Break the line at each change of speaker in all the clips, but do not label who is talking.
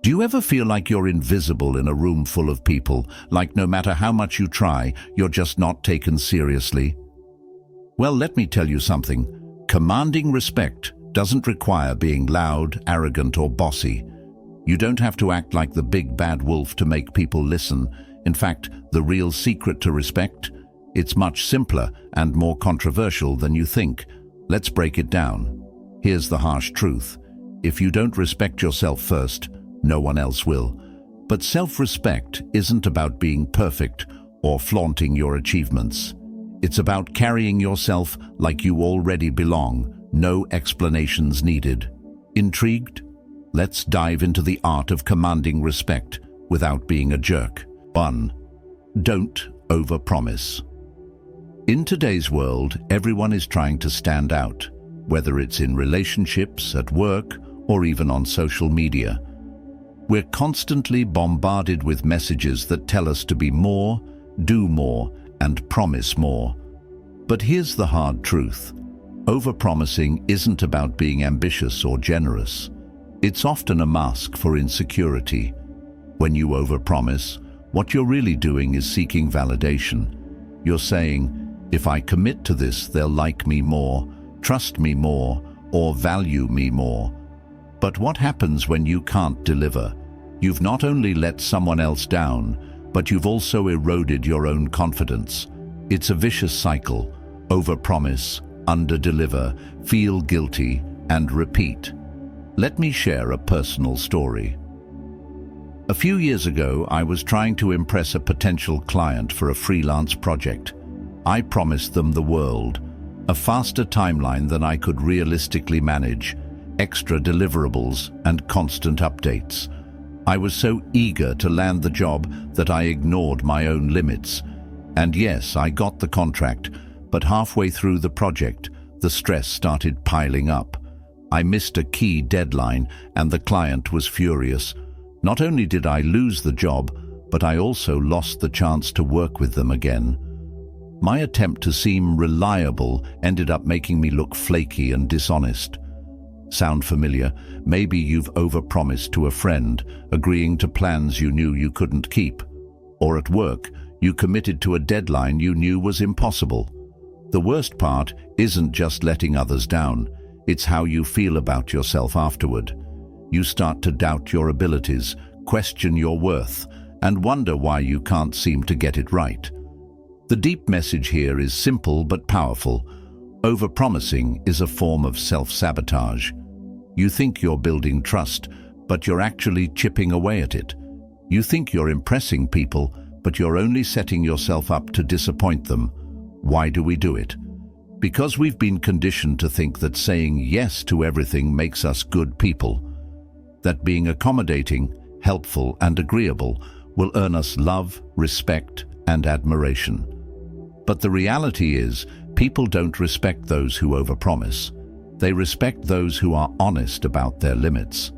Do you ever feel like you're invisible in a room full of people, like no matter how much you try, you're just not taken seriously? Well, let me tell you something. Commanding respect doesn't require being loud, arrogant, or bossy. You don't have to act like the big bad wolf to make people listen. In fact, the real secret to respect? It's much simpler and more controversial than you think. Let's break it down. Here's the harsh truth. If you don't respect yourself first, no one else will. But self-respect isn't about being perfect or flaunting your achievements. It's about carrying yourself like you already belong, no explanations needed. Intrigued? Let's dive into the art of commanding respect without being a jerk. 1. Don't overpromise. In today's world, everyone is trying to stand out, whether it's in relationships, at work, or even on social media. We're constantly bombarded with messages that tell us to be more, do more, and promise more. But here's the hard truth. Overpromising isn't about being ambitious or generous. It's often a mask for insecurity. When you overpromise, what you're really doing is seeking validation. You're saying, if I commit to this, they'll like me more, trust me more, or value me more. But what happens when you can't deliver? You've not only let someone else down, but you've also eroded your own confidence. It's a vicious cycle. Overpromise, underdeliver, feel guilty, and repeat. Let me share a personal story. A few years ago, I was trying to impress a potential client for a freelance project. I promised them the world, a faster timeline than I could realistically manage, extra deliverables, and constant updates. I was so eager to land the job that I ignored my own limits. And yes, I got the contract, but halfway through the project, the stress started piling up. I missed a key deadline, and the client was furious. Not only did I lose the job, but I also lost the chance to work with them again. My attempt to seem reliable ended up making me look flaky and dishonest. Sound familiar? Maybe you've overpromised to a friend, agreeing to plans you knew you couldn't keep. Or at work, you committed to a deadline you knew was impossible. The worst part isn't just letting others down. It's how you feel about yourself afterward. You start to doubt your abilities, question your worth, and wonder why you can't seem to get it right. The deep message here is simple but powerful. Overpromising is a form of self-sabotage. You think you're building trust, but you're actually chipping away at it. You think you're impressing people, but you're only setting yourself up to disappoint them. Why do we do it? Because we've been conditioned to think that saying yes to everything makes us good people. That being accommodating, helpful, and agreeable will earn us love, respect, and admiration. But the reality is, people don't respect those who overpromise. They respect those who are honest about their limits.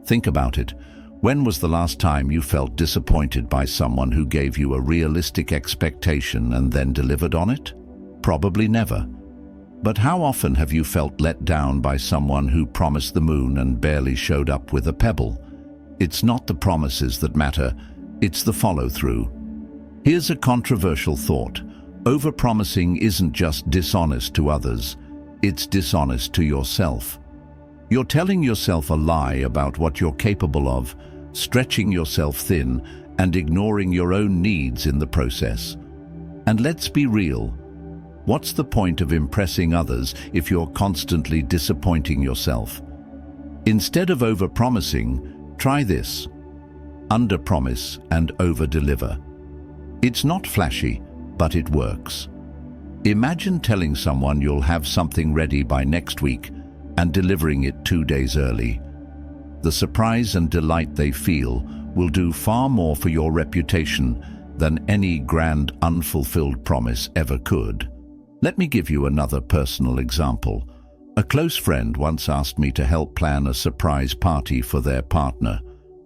Think about it. When was the last time you felt disappointed by someone who gave you a realistic expectation and then delivered on it? Probably never. But how often have you felt let down by someone who promised the moon and barely showed up with a pebble? It's not the promises that matter, it's the follow-through. Here's a controversial thought. Overpromising isn't just dishonest to others, it's dishonest to yourself. You're telling yourself a lie about what you're capable of, stretching yourself thin, and ignoring your own needs in the process. And let's be real. What's the point of impressing others if you're constantly disappointing yourself? Instead of overpromising, try this. Underpromise and overdeliver. It's not flashy, but it works. Imagine telling someone you'll have something ready by next week and delivering it 2 days early. The surprise and delight they feel will do far more for your reputation than any grand unfulfilled promise ever could. Let me give you another personal example. A close friend once asked me to help plan a surprise party for their partner.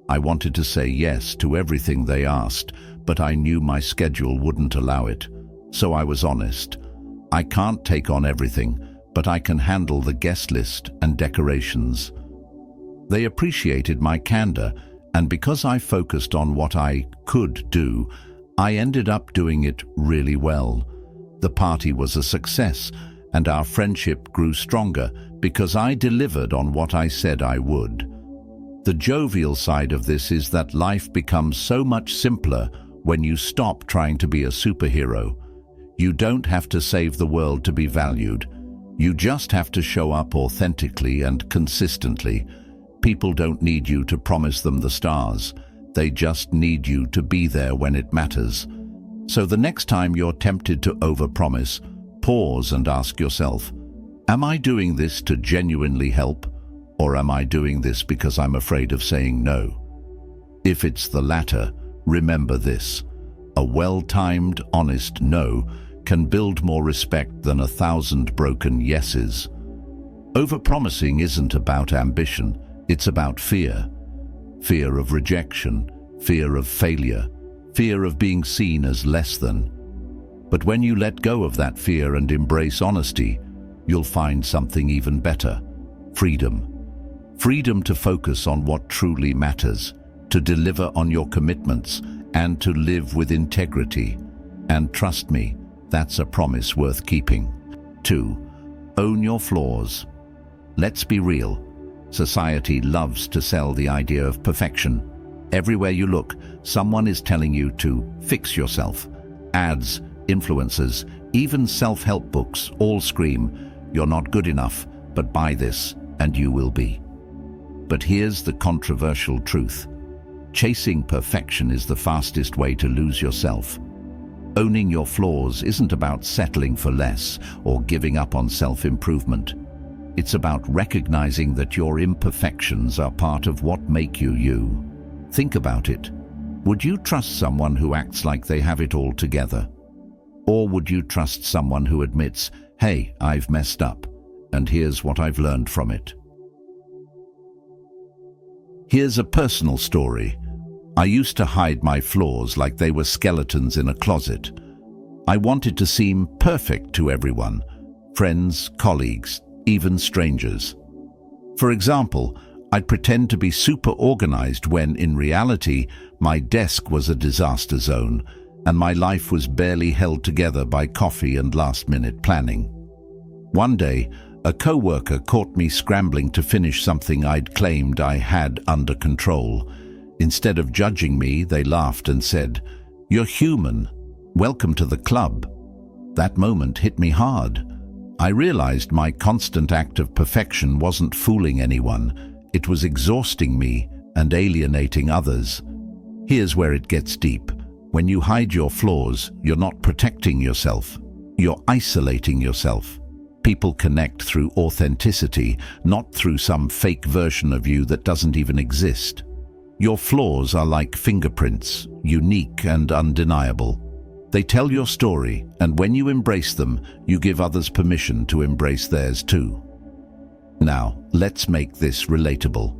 I wanted to say yes to everything they asked, but I knew my schedule wouldn't allow it. So I was honest. I can't take on everything, but I can handle the guest list and decorations. They appreciated my candor, And because I focused on what I could do, I ended up doing it really well. The party was a success, and our friendship grew stronger because I delivered on what I said I would. The jovial side of this is that life becomes so much simpler when you stop trying to be a superhero. You don't have to save the world to be valued. You just have to show up authentically and consistently. People don't need you to promise them the stars. They just need you to be there when it matters. So the next time you're tempted to overpromise, pause and ask yourself, am I doing this to genuinely help, or am I doing this because I'm afraid of saying no? If it's the latter, remember this: a well-timed, honest no can build more respect than 1,000 broken yeses. Overpromising isn't about ambition, it's about fear. Fear of rejection, fear of failure, fear of being seen as less than. But when you let go of that fear and embrace honesty, you'll find something even better: freedom. Freedom to focus on what truly matters, to deliver on your commitments, and to live with integrity. And trust me, that's a promise worth keeping. 2. Own your flaws. Let's be real. Society loves to sell the idea of perfection. Everywhere you look, someone is telling you to fix yourself. Ads, influencers, even self-help books all scream, "You're not good enough, but buy this and you will be." But here's the controversial truth. Chasing perfection is the fastest way to lose yourself. Owning your flaws isn't about settling for less or giving up on self-improvement. It's about recognizing that your imperfections are part of what make you you. Think about it. Would you trust someone who acts like they have it all together? Or would you trust someone who admits, "Hey, I've messed up, and here's what I've learned from it"? Here's a personal story. I used to hide my flaws like they were skeletons in a closet. I wanted to seem perfect to everyone: friends, colleagues, even strangers. For example, I'd pretend to be super organized when, in reality, my desk was a disaster zone, and my life was barely held together by coffee and last-minute planning. One day, a co-worker caught me scrambling to finish something I'd claimed I had under control. Instead of judging me, they laughed and said, "You're human. Welcome to the club." That moment hit me hard. I realized my constant act of perfection wasn't fooling anyone. It was exhausting me and alienating others. Here's where it gets deep. When you hide your flaws, you're not protecting yourself. You're isolating yourself. People connect through authenticity, not through some fake version of you that doesn't even exist. Your flaws are like fingerprints, unique and undeniable. They tell your story, and when you embrace them, you give others permission to embrace theirs too. Now, let's make this relatable.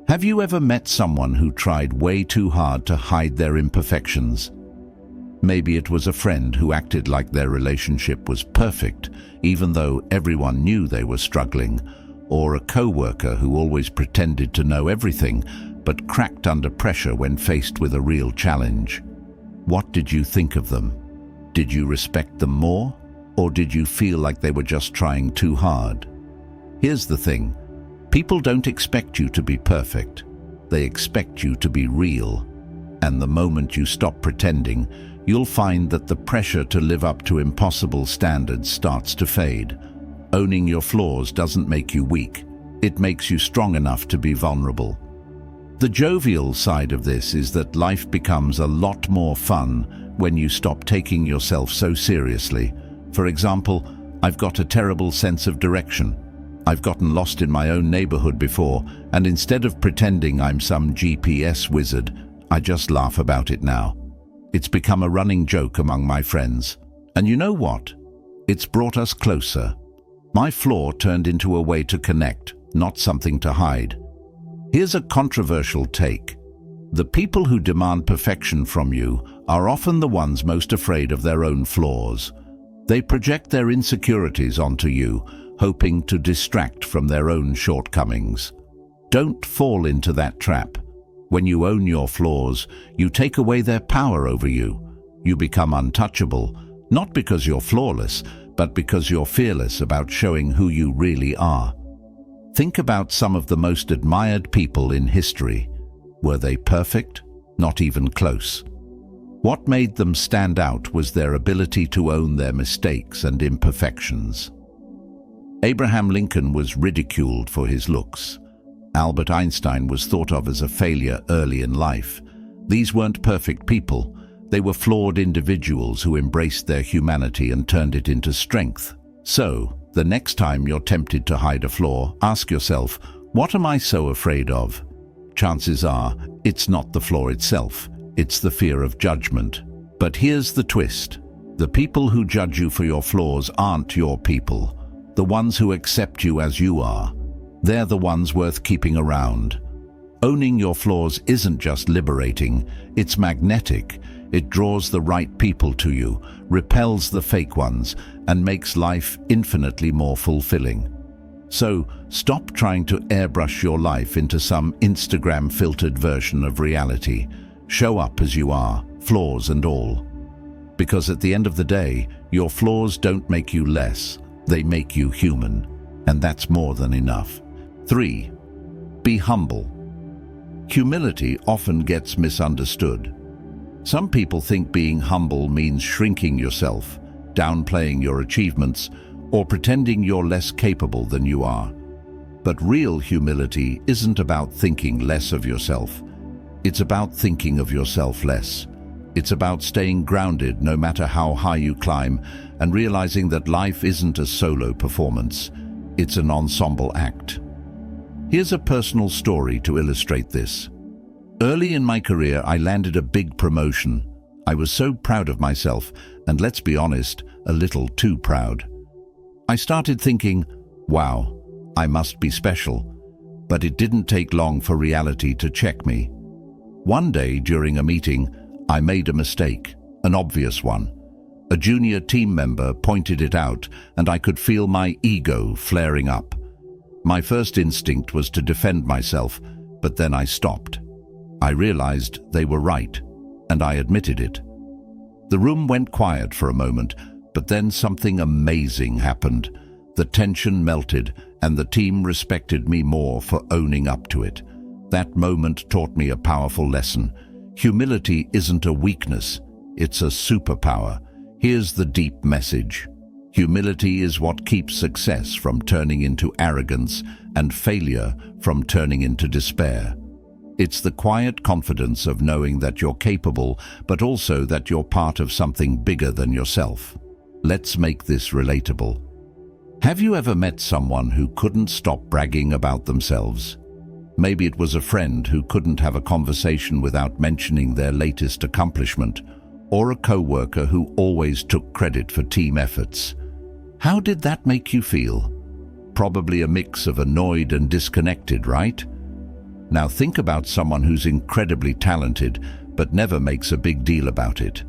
Have you ever met someone who tried way too hard to hide their imperfections? Maybe it was a friend who acted like their relationship was perfect, even though everyone knew they were struggling, or a co-worker who always pretended to know everything, but cracked under pressure when faced with a real challenge. What did you think of them? Did you respect them more, or did you feel like they were just trying too hard? Here's the thing. People don't expect you to be perfect. They expect you to be real. And the moment you stop pretending, you'll find that the pressure to live up to impossible standards starts to fade. Owning your flaws doesn't make you weak. It makes you strong enough to be vulnerable. The jovial side of this is that life becomes a lot more fun when you stop taking yourself so seriously. For example, I've got a terrible sense of direction. I've gotten lost in my own neighborhood before, and instead of pretending I'm some GPS wizard, I just laugh about it now. It's become a running joke among my friends. And you know what? It's brought us closer. My flaw turned into a way to connect, not something to hide. Here's a controversial take. The people who demand perfection from you are often the ones most afraid of their own flaws. They project their insecurities onto you, hoping to distract from their own shortcomings. Don't fall into that trap. When you own your flaws, you take away their power over you. You become untouchable, not because you're flawless, but because you're fearless about showing who you really are. Think about some of the most admired people in history. Were they perfect? Not even close. What made them stand out was their ability to own their mistakes and imperfections. Abraham Lincoln was ridiculed for his looks. Albert Einstein was thought of as a failure early in life. These weren't perfect people. They were flawed individuals who embraced their humanity and turned it into strength. So, the next time you're tempted to hide a flaw, ask yourself, what am I so afraid of? Chances are, it's not the flaw itself. It's the fear of judgment. But here's the twist. The people who judge you for your flaws aren't your people. The ones who accept you as you are. They're the ones worth keeping around. Owning your flaws isn't just liberating, it's magnetic. It draws the right people to you, repels the fake ones, and makes life infinitely more fulfilling. So, stop trying to airbrush your life into some Instagram-filtered version of reality. Show up as you are, flaws and all. Because at the end of the day, your flaws don't make you less, they make you human. And that's more than enough. 3. Be humble. Humility often gets misunderstood. Some people think being humble means shrinking yourself, downplaying your achievements, or pretending you're less capable than you are. But real humility isn't about thinking less of yourself. It's about thinking of yourself less. It's about staying grounded no matter how high you climb and realizing that life isn't a solo performance. It's an ensemble act. Here's a personal story to illustrate this. Early in my career, I landed a big promotion. I was so proud of myself, and let's be honest, a little too proud. I started thinking, wow, I must be special. But it didn't take long for reality to check me. One day during a meeting, I made a mistake, an obvious one. A junior team member pointed it out, and I could feel my ego flaring up. My first instinct was to defend myself, but then I stopped. I realized they were right, and I admitted it. The room went quiet for a moment, but then something amazing happened. The tension melted, and the team respected me more for owning up to it. That moment taught me a powerful lesson. Humility isn't a weakness, it's a superpower. Here's the deep message. Humility is what keeps success from turning into arrogance and failure from turning into despair. It's the quiet confidence of knowing that you're capable, but also that you're part of something bigger than yourself. Let's make this relatable. Have you ever met someone who couldn't stop bragging about themselves? Maybe it was a friend who couldn't have a conversation without mentioning their latest accomplishment, or a coworker who always took credit for team efforts. How did that make you feel? Probably a mix of annoyed and disconnected, right? Now think about someone who's incredibly talented but never makes a big deal about it.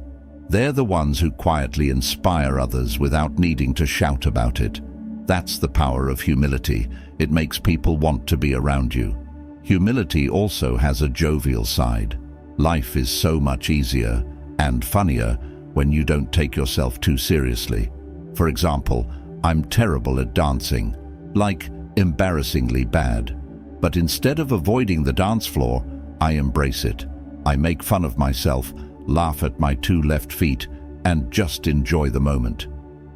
They're the ones who quietly inspire others without needing to shout about it. That's the power of humility. It makes people want to be around you. Humility also has a jovial side. Life is so much easier and funnier when you don't take yourself too seriously. For example, I'm terrible at dancing, like embarrassingly bad. But instead of avoiding the dance floor, I embrace it. I make fun of myself, laugh at my 2 left feet, and just enjoy the moment.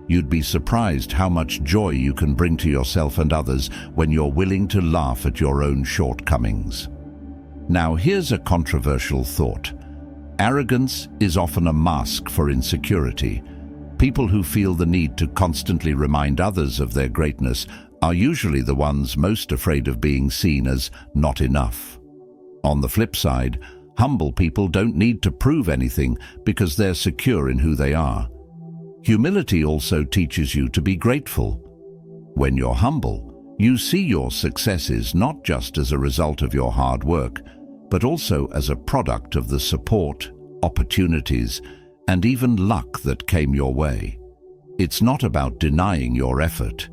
You'd be surprised how much joy you can bring to yourself and others when you're willing to laugh at your own shortcomings. Now here's a controversial thought. Arrogance is often a mask for insecurity. People who feel the need to constantly remind others of their greatness are usually the ones most afraid of being seen as not enough. On the flip side, humble people don't need to prove anything because they're secure in who they are. Humility also teaches you to be grateful. When you're humble, you see your successes not just as a result of your hard work, but also as a product of the support, opportunities, and even luck that came your way. It's not about denying your effort.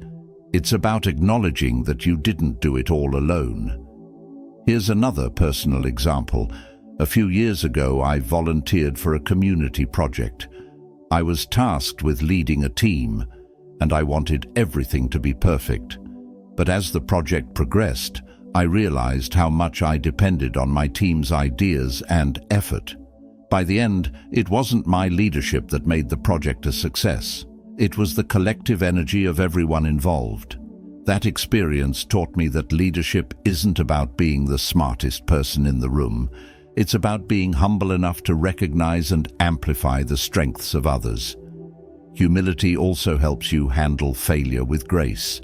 It's about acknowledging that you didn't do it all alone. Here's another personal example. A few years ago, I volunteered for a community project. I was tasked with leading a team, and I wanted everything to be perfect. But as the project progressed, I realized how much I depended on my team's ideas and effort. By the end, it wasn't my leadership that made the project a success. It was the collective energy of everyone involved. That experience taught me that leadership isn't about being the smartest person in the room. It's about being humble enough to recognize and amplify the strengths of others. Humility also helps you handle failure with grace.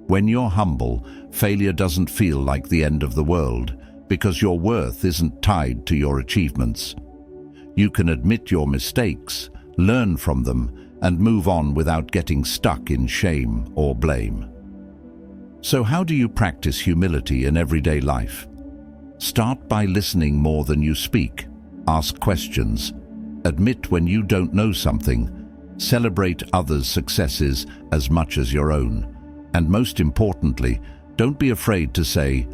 When you're humble, failure doesn't feel like the end of the world, because your worth isn't tied to your achievements. You can admit your mistakes, learn from them, and move on without getting stuck in shame or blame. So how do you practice humility in everyday life? Start by listening more than you speak. Ask questions. Admit when you don't know something. Celebrate others' successes as much as your own. And most importantly, don't be afraid to say,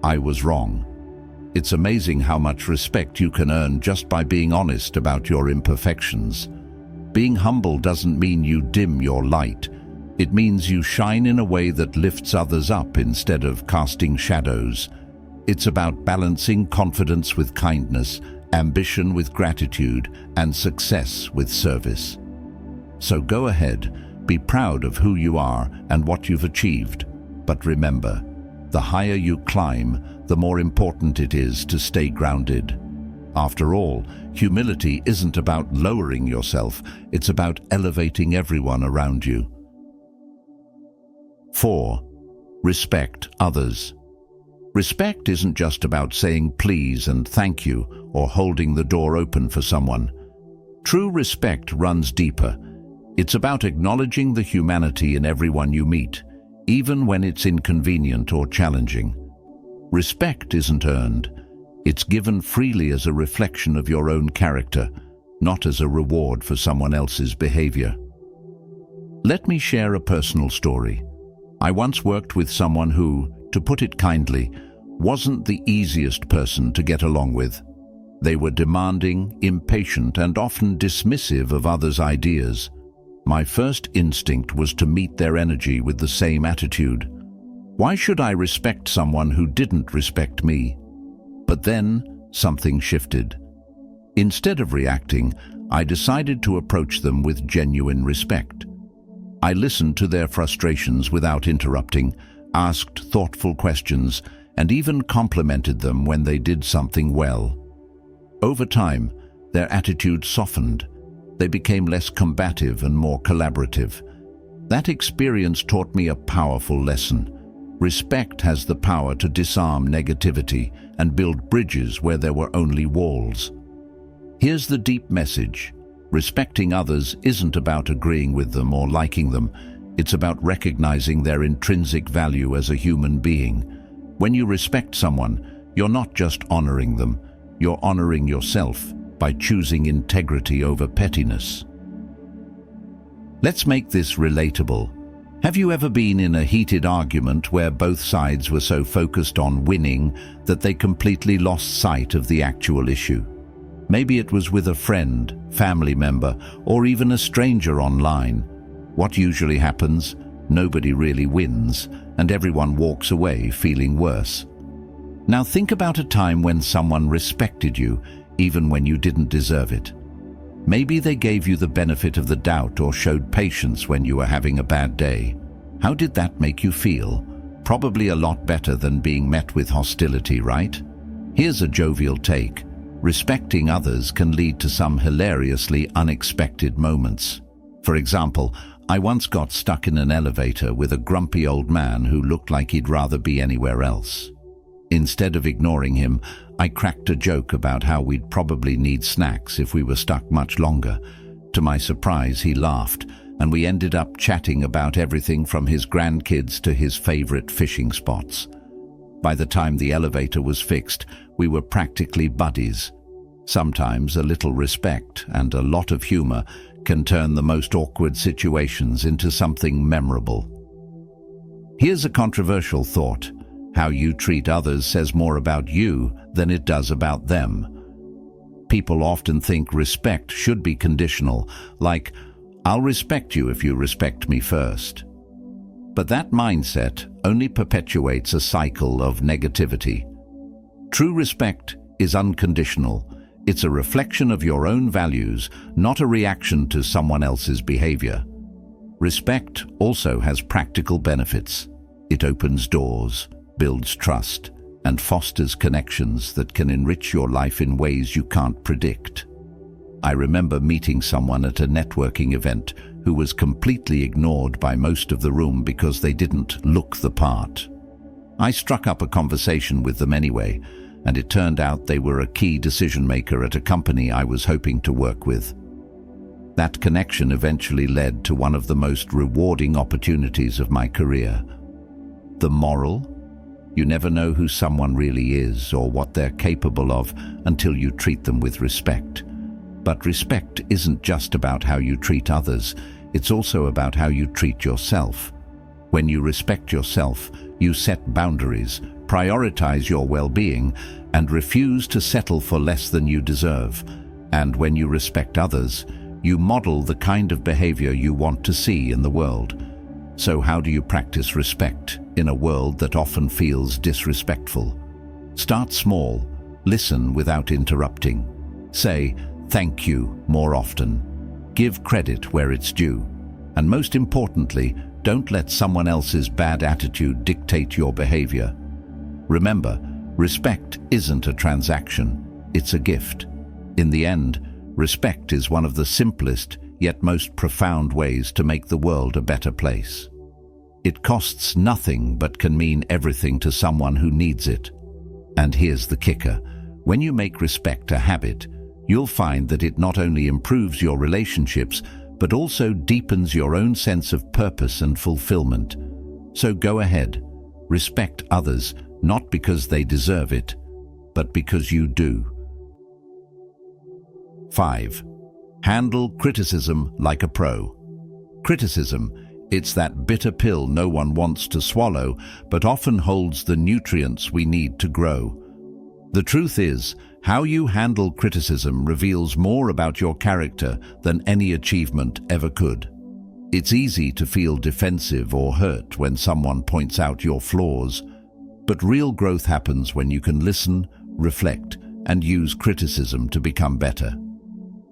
"I was wrong." It's amazing how much respect you can earn just by being honest about your imperfections. Being humble doesn't mean you dim your light. It means you shine in a way that lifts others up instead of casting shadows. It's about balancing confidence with kindness, ambition with gratitude, and success with service. So go ahead, be proud of who you are and what you've achieved. But remember, the higher you climb, the more important it is to stay grounded. After all, humility isn't about lowering yourself, it's about elevating everyone around you. 4. Respect others. Respect isn't just about saying please and thank you or holding the door open for someone. True respect runs deeper. It's about acknowledging the humanity in everyone you meet, even when it's inconvenient or challenging. Respect isn't earned. It's given freely as a reflection of your own character, not as a reward for someone else's behavior. Let me share a personal story. I once worked with someone who, to put it kindly, wasn't the easiest person to get along with. They were demanding, impatient, and often dismissive of others' ideas. My first instinct was to meet their energy with the same attitude. Why should I respect someone who didn't respect me? But then, something shifted. Instead of reacting, I decided to approach them with genuine respect. I listened to their frustrations without interrupting, asked thoughtful questions, and even complimented them when they did something well. Over time, their attitude softened. They became less combative and more collaborative. That experience taught me a powerful lesson. Respect has the power to disarm negativity and build bridges where there were only walls. Here's the deep message. Respecting others isn't about agreeing with them or liking them. It's about recognizing their intrinsic value as a human being. When you respect someone, you're not just honoring them, you're honoring yourself by choosing integrity over pettiness. Let's make this relatable. Have you ever been in a heated argument where both sides were so focused on winning that they completely lost sight of the actual issue? Maybe it was with a friend, family member, or even a stranger online. What usually happens? Nobody really wins, and everyone walks away feeling worse. Now think about a time when someone respected you, even when you didn't deserve it. Maybe they gave you the benefit of the doubt or showed patience when you were having a bad day. How did that make you feel? Probably a lot better than being met with hostility, right? Here's a jovial take. Respecting others can lead to some hilariously unexpected moments. For example, I once got stuck in an elevator with a grumpy old man who looked like he'd rather be anywhere else. Instead of ignoring him, I cracked a joke about how we'd probably need snacks if we were stuck much longer. To my surprise, he laughed, and we ended up chatting about everything from his grandkids to his favorite fishing spots. By the time the elevator was fixed, we were practically buddies. Sometimes a little respect and a lot of humor can turn the most awkward situations into something memorable. Here's a controversial thought. How you treat others says more about you than it does about them. People often think respect should be conditional, like, "I'll respect you if you respect me first." But that mindset only perpetuates a cycle of negativity. True respect is unconditional. It's a reflection of your own values, not a reaction to someone else's behavior. Respect also has practical benefits. It opens doors, builds trust, and fosters connections that can enrich your life in ways you can't predict. I remember meeting someone at a networking event who was completely ignored by most of the room because they didn't look the part. I struck up a conversation with them anyway, and it turned out they were a key decision maker at a company I was hoping to work with. That connection eventually led to one of the most rewarding opportunities of my career. The moral? You never know who someone really is or what they're capable of until you treat them with respect. But respect isn't just about how you treat others, it's also about how you treat yourself. When you respect yourself, you set boundaries, prioritize your well-being, and refuse to settle for less than you deserve. And when you respect others, you model the kind of behavior you want to see in the world. So how do you practice respect in a world that often feels disrespectful? Start small, listen without interrupting. Say, "Thank you" more often. Give credit where it's due. And most importantly, don't let someone else's bad attitude dictate your behavior. Remember, respect isn't a transaction, it's a gift. In the end, respect is one of the simplest yet most profound ways to make the world a better place. It costs nothing but can mean everything to someone who needs it. And here's the kicker. When you make respect a habit, you'll find that it not only improves your relationships, but also deepens your own sense of purpose and fulfillment. So go ahead, respect others, not because they deserve it, but because you do. 5. Handle criticism like a pro. Criticism, it's that bitter pill no one wants to swallow, but often holds the nutrients we need to grow. The truth is, how you handle criticism reveals more about your character than any achievement ever could. It's easy to feel defensive or hurt when someone points out your flaws, but real growth happens when you can listen, reflect, and use criticism to become better.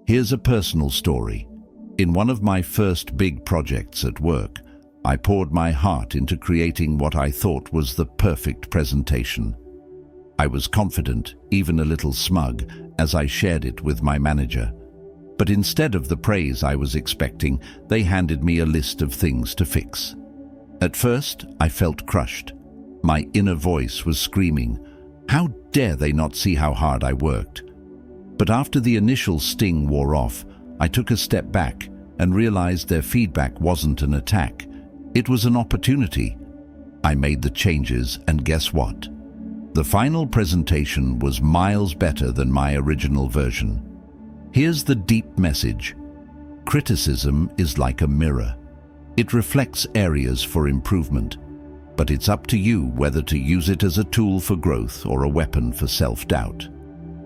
Here's a personal story. In one of my first big projects at work, I poured my heart into creating what I thought was the perfect presentation. I was confident, even a little smug, as I shared it with my manager. But instead of the praise I was expecting, they handed me a list of things to fix. At first, I felt crushed. My inner voice was screaming, "How dare they not see how hard I worked?" But after the initial sting wore off, I took a step back and realized their feedback wasn't an attack. It was an opportunity. I made the changes, and guess what? The final presentation was miles better than my original version. Here's the deep message. Criticism is like a mirror. It reflects areas for improvement, but it's up to you whether to use it as a tool for growth or a weapon for self-doubt.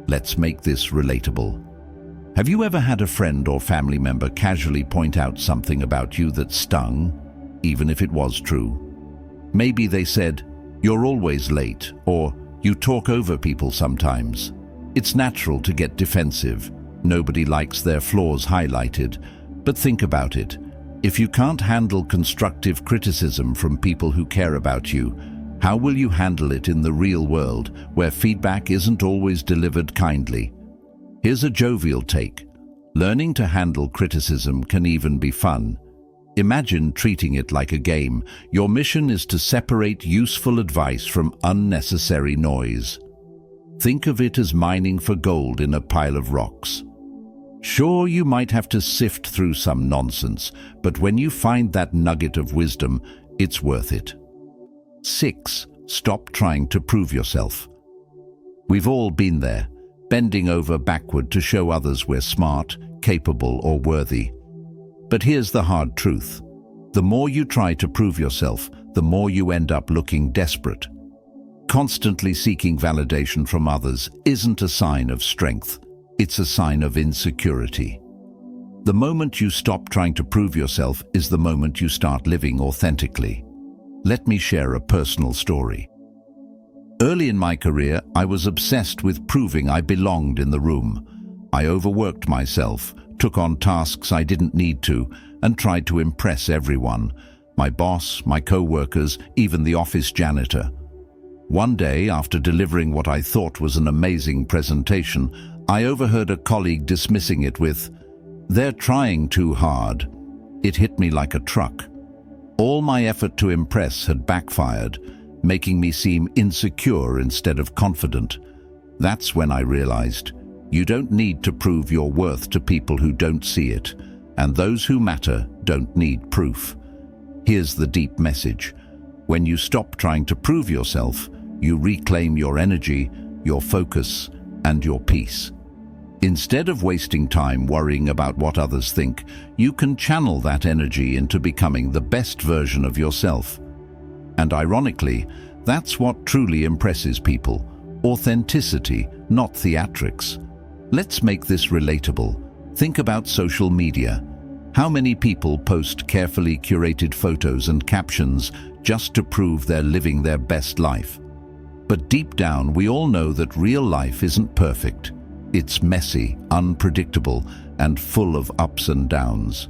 Let's make this relatable. Have you ever had a friend or family member casually point out something about you that stung, even if it was true? Maybe they said, "You're always late," or "You talk over people sometimes." It's natural to get defensive. Nobody likes their flaws highlighted. But think about it. If you can't handle constructive criticism from people who care about you, how will you handle it in the real world, where feedback isn't always delivered kindly? Here's a jovial take. Learning to handle criticism can even be fun. Imagine treating it like a game. Your mission is to separate useful advice from unnecessary noise. Think of it as mining for gold in a pile of rocks. Sure, you might have to sift through some nonsense, but when you find that nugget of wisdom, it's worth it. 6. Stop trying to prove yourself. We've all been there, bending over backward to show others we're smart, capable, or worthy. But here's the hard truth. The more you try to prove yourself, the more you end up looking desperate. Constantly seeking validation from others isn't a sign of strength, it's a sign of insecurity. The moment you stop trying to prove yourself is the moment you start living authentically. Let me share a personal story. Early in my career, I was obsessed with proving I belonged in the room. I overworked myself, took on tasks I didn't need to, and tried to impress everyone: my boss, my co-workers, even the office janitor. One day, after delivering what I thought was an amazing presentation, I overheard a colleague dismissing it with, "They're trying too hard." It hit me like a truck. All my effort to impress had backfired, making me seem insecure instead of confident. That's when I realized, you don't need to prove your worth to people who don't see it, and those who matter don't need proof. Here's the deep message. When you stop trying to prove yourself, you reclaim your energy, your focus, and your peace. Instead of wasting time worrying about what others think, you can channel that energy into becoming the best version of yourself. And ironically, that's what truly impresses people: authenticity, not theatrics. Let's make this relatable. Think about social media. How many people post carefully curated photos and captions just to prove they're living their best life? But deep down, we all know that real life isn't perfect. It's messy, unpredictable, and full of ups and downs.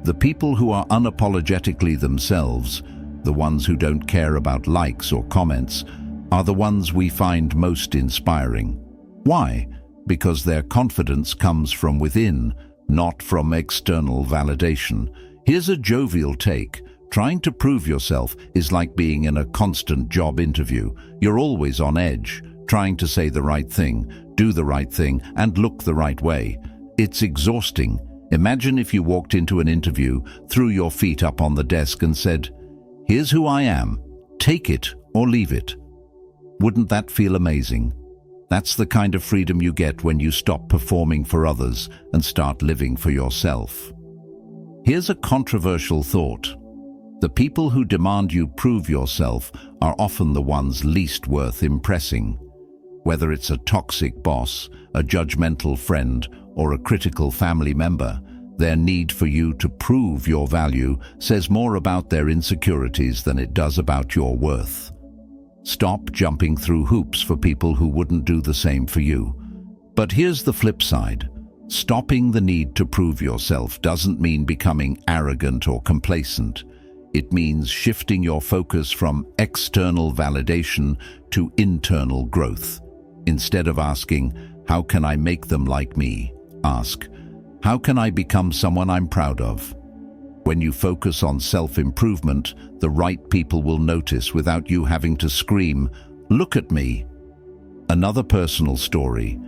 The people who are unapologetically themselves, the ones who don't care about likes or comments, are the ones we find most inspiring. Why? Because their confidence comes from within, not from external validation. Here's a jovial take. Trying to prove yourself is like being in a constant job interview. You're always on edge, trying to say the right thing, do the right thing, and look the right way. It's exhausting. Imagine if you walked into an interview, threw your feet up on the desk and said, "Here's who I am. Take it or leave it." Wouldn't that feel amazing? That's the kind of freedom you get when you stop performing for others and start living for yourself. Here's a controversial thought. The people who demand you prove yourself are often the ones least worth impressing. Whether it's a toxic boss, a judgmental friend, or a critical family member, their need for you to prove your value says more about their insecurities than it does about your worth. Stop jumping through hoops for people who wouldn't do the same for you. But here's the flip side. Stopping the need to prove yourself doesn't mean becoming arrogant or complacent. It means shifting your focus from external validation to internal growth. Instead of asking, "How can I make them like me?" ask, "How can I become someone I'm proud of?" When you focus on self-improvement, the right people will notice without you having to scream, "Look at me." Another personal story.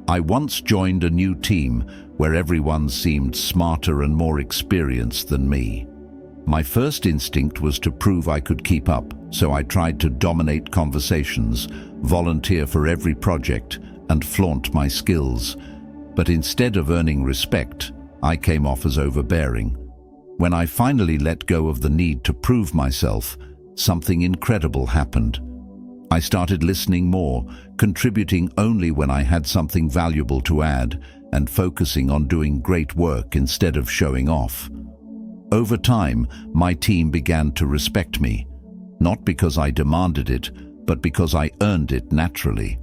I once joined a new team where everyone seemed smarter and more experienced than me. My first instinct was to prove I could keep up, so I tried to dominate conversations, volunteer for every project, and flaunt my skills. But instead of earning respect, I came off as overbearing. When I finally let go of the need to prove myself, something incredible happened. I started listening more, contributing only when I had something valuable to add, and focusing on doing great work instead of showing off. Over time, my team began to respect me, not because I demanded it, but because I earned it naturally.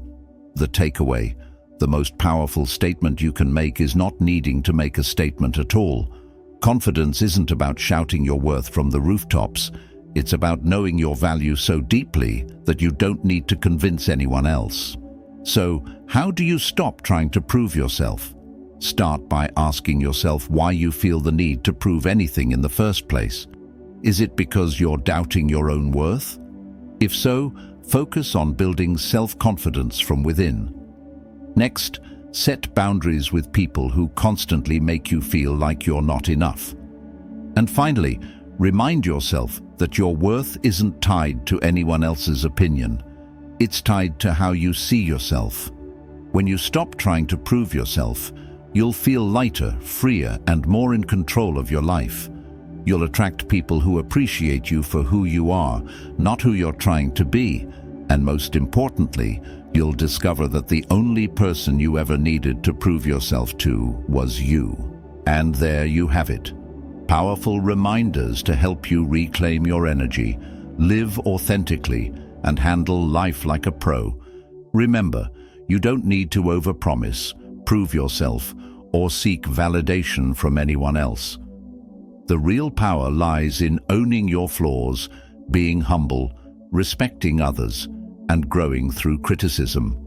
The takeaway: the most powerful statement you can make is not needing to make a statement at all. Confidence isn't about shouting your worth from the rooftops. It's about knowing your value so deeply that you don't need to convince anyone else. So, how do you stop trying to prove yourself? Start by asking yourself why you feel the need to prove anything in the first place. Is it because you're doubting your own worth? If so, focus on building self-confidence from within. Next, set boundaries with people who constantly make you feel like you're not enough. And finally, remind yourself that your worth isn't tied to anyone else's opinion. It's tied to how you see yourself. When you stop trying to prove yourself, you'll feel lighter, freer, and more in control of your life. You'll attract people who appreciate you for who you are, not who you're trying to be, And most importantly, you'll discover that the only person you ever needed to prove yourself to was you. And there you have it. Powerful reminders to help you reclaim your energy, live authentically, and handle life like a pro. Remember, you don't need to overpromise, prove yourself, or seek validation from anyone else. The real power lies in owning your flaws, being humble, respecting others, and growing through criticism.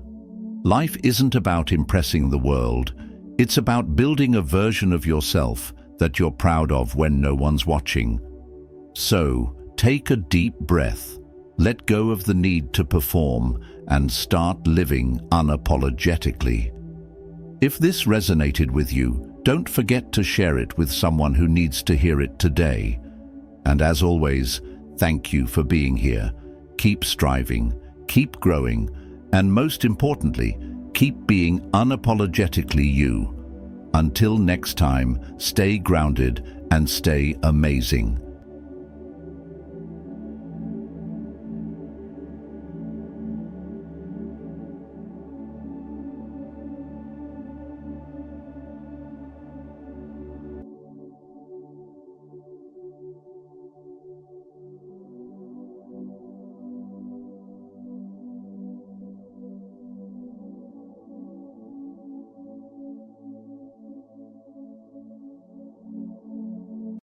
Life isn't about impressing the world. It's about building a version of yourself that you're proud of when no one's watching. So, take a deep breath, let go of the need to perform, and start living unapologetically. If this resonated with you, don't forget to share it with someone who needs to hear it today. And as always, thank you for being here. Keep striving, keep growing, and most importantly, keep being unapologetically you. Until next time, stay grounded and stay amazing.